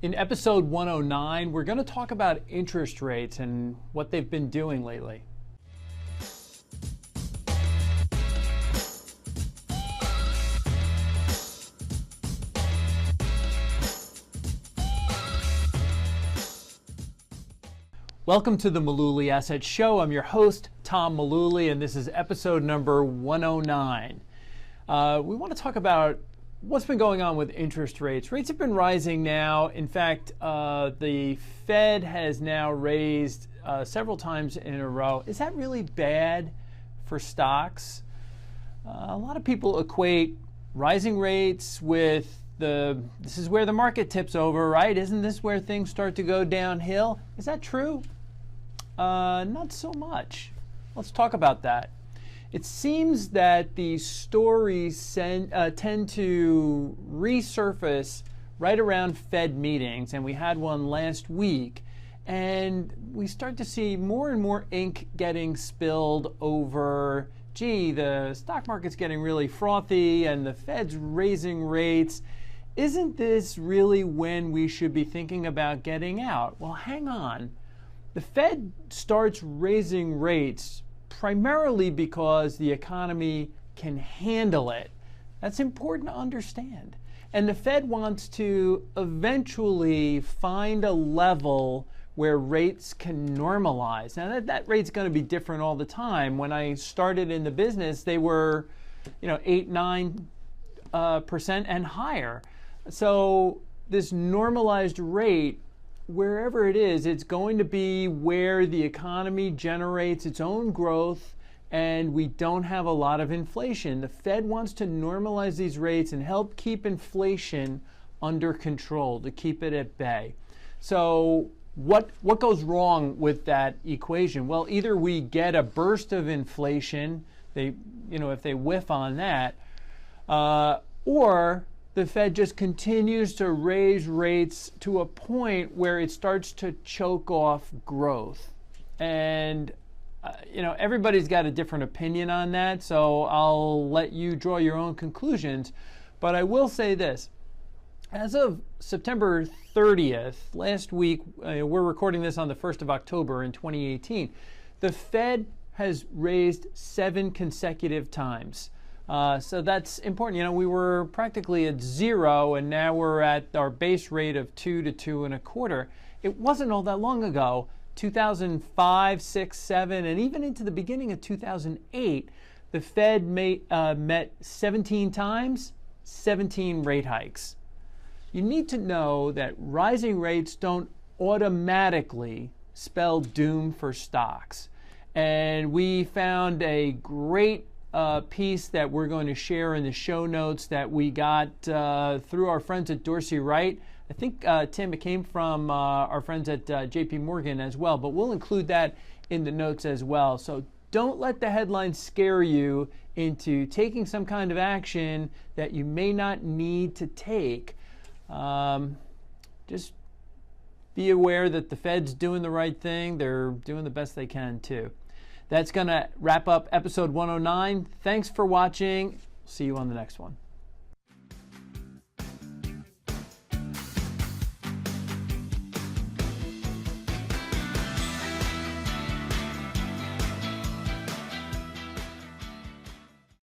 In episode 109, we're going to talk about interest rates and what they've been doing lately. Welcome to the Mullooly Asset Show. I'm your host, Tom Mullooly, and this is episode number 109. We want to talk about what's been going on with interest rates. Rates have been rising now. In fact, the Fed has now raised several times in a row. Is that really bad for stocks? A lot of people equate rising rates with this is where the market tips over, right? Isn't this where things start to go downhill? Is that true? Not so much. Let's talk about that. It seems that these stories tend to resurface right around Fed meetings, and we had one last week, and we start to see more and more ink getting spilled over, gee, the stock market's getting really frothy and the Fed's raising rates. Isn't this really when we should be thinking about getting out? Well, hang on. The Fed starts raising rates primarily because the economy can handle it. That's important to understand. And the Fed wants to eventually find a level where rates can normalize. Now that rate's going to be different all the time. When I started in the business, they were, 8-9% and higher. So this normalized rate, wherever it is, it's going to be where the economy generates its own growth and we don't have a lot of inflation. The Fed wants to normalize these rates and help keep inflation under control, to keep it at bay. So what goes wrong with that equation? Well, either we get a burst of inflation, if they whiff on that, or the Fed just continues to raise rates to a point where it starts to choke off growth. And, everybody's got a different opinion on that, so I'll let you draw your own conclusions. But I will say this. As of September 30th, last week, we're recording this on the 1st of October in 2018, the Fed has raised 7 consecutive times. So that's important. We were practically at 0, and now we're at our base rate of 2 to 2.25. It wasn't all that long ago, 2005, 6, 7, and even into the beginning of 2008, the Fed met 17 times, 17 rate hikes. You need to know that rising rates don't automatically spell doom for stocks. And we found a great piece that we're going to share in the show notes that we got through our friends at Dorsey Wright. I think, Tim, it came from our friends at JP Morgan as well, but we'll include that in the notes as well. So don't let the headlines scare you into taking some kind of action that you may not need to take. Just be aware that the Fed's doing the right thing. They're doing the best they can, too. That's going to wrap up episode 109. Thanks for watching. See you on the next one.